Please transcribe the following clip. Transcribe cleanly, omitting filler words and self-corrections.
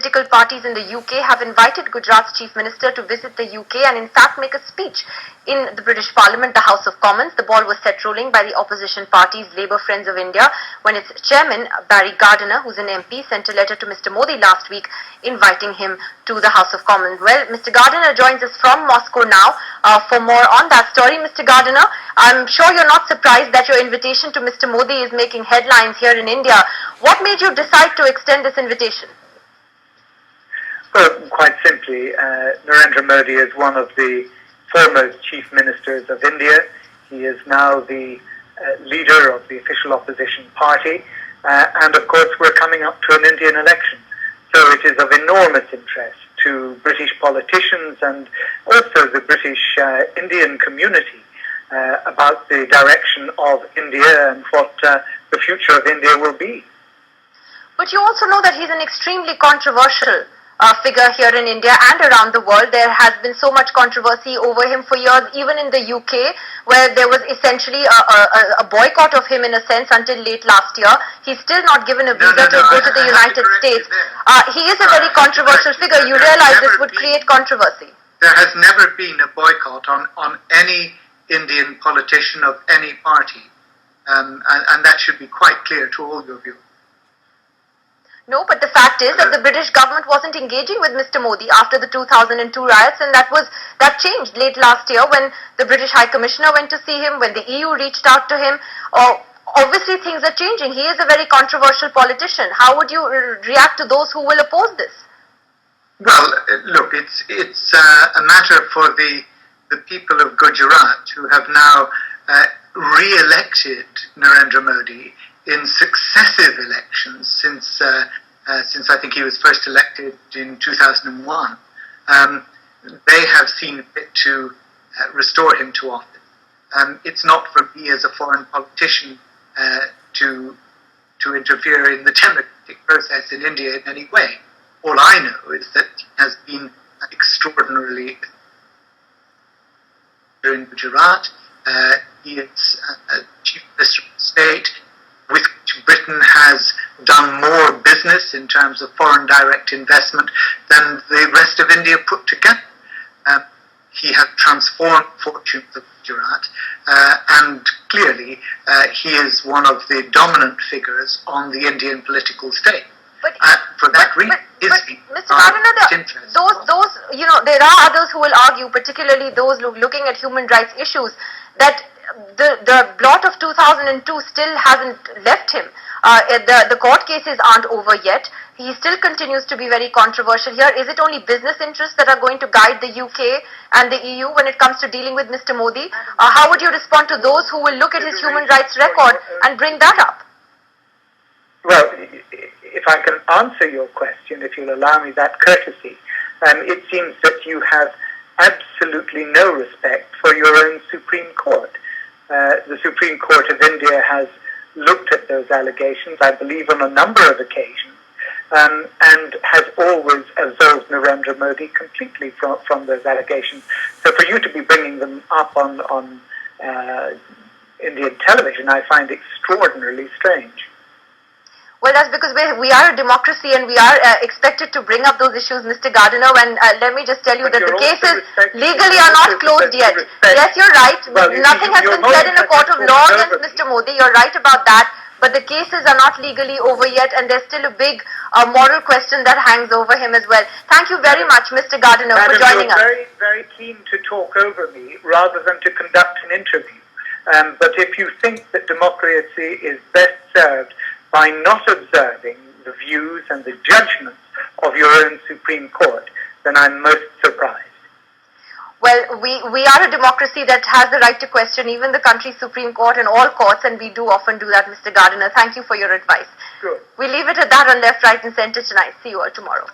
political parties in the UK have invited Gujarat's Chief Minister to visit the UK and in fact make a speech in the British Parliament, the House of Commons. The ball was set rolling by the opposition parties Labour Friends of India when its chairman, Barry Gardiner, who's an MP, sent a letter to Mr. Modi last week inviting him to the House of Commons. Well, Mr. Gardiner joins us from Moscow now for more on that story. Mr. Gardiner, I'm sure you're not surprised that your invitation to Mr. Modi is making headlines here in India. What made you decide to extend this invitation? Well, quite simply, Narendra Modi is one of the foremost chief ministers of India. He is now the leader of the official opposition party, and of course we're coming up to an Indian election. So it is of enormous interest to British politicians and also the British Indian community about the direction of India and what the future of India will be. But you also know that he's an extremely controversial figure here in India and around the world. There has been so much controversy over him for years, even in the UK, where there was essentially a boycott of him in a sense until late last year. He's still not given a visa to go to the United States. He is a very controversial figure. You realize this would create controversy. There has never been a boycott on any Indian politician of any party, and that should be quite clear to all your viewers. No, but the fact is that the British government wasn't engaging with Mr. Modi after the 2002 riots, and that changed late last year when the British High Commissioner went to see him, when the EU reached out to him. Obviously things are changing. He is a very controversial politician. How would you react to those who will oppose this? Well, look, it's a matter for the people of Gujarat who have now re-elected Narendra Modi in successive elections since I think he was first elected in 2001. They have seen fit to restore him to office. It's not for me as a foreign politician to interfere in the democratic process in India in any way. All I know is that he has been extraordinarily in Gujarat. He is Chief Minister of State, with which Britain has done more business in terms of foreign direct investment than the rest of India put together. He has transformed fortunes of Gujarat, and clearly he is one of the dominant figures on the Indian political stage. For that reason, Mr. Gardiner, those, there are others who will argue, particularly those looking at human rights issues, that the blot of 2002 still hasn't left him. The court cases aren't over yet. He still continues to be very controversial here. Is it only business interests that are going to guide the UK and the EU when it comes to dealing with Mr. Modi? How would you respond to those who will look at his human rights record and bring that up? Well, if I can answer your question, if you'll allow me that courtesy, it seems that you have absolutely no respect for your own Supreme Court. The Supreme Court of India has looked at those allegations, I believe on a number of occasions, and has always absolved Narendra Modi completely from those allegations. So for you to be bringing them up on Indian television, I find extraordinarily strange. Well, that's because we are a democracy and we are expected to bring up those issues, Mr. Gardiner. And let me just tell you that the cases legally are not closed yet. Yes, you're right. Well, nothing has been said in a court of law against Mr. Modi. You're right about that. But the cases are not legally over yet, and there's still a big moral question that hangs over him as well. Thank you very much, Mr. Gardiner, for joining us. You're very, very keen to talk over me rather than to conduct an interview. But if you think that democracy is best served by not observing the views and the judgments of your own Supreme Court, then I'm most surprised. Well, we are a democracy that has the right to question even the country's Supreme Court and all courts, and we do often do that, Mr. Gardiner. Thank you for your advice. Good. We leave it at that on Left, Right and Centre tonight. See you all tomorrow.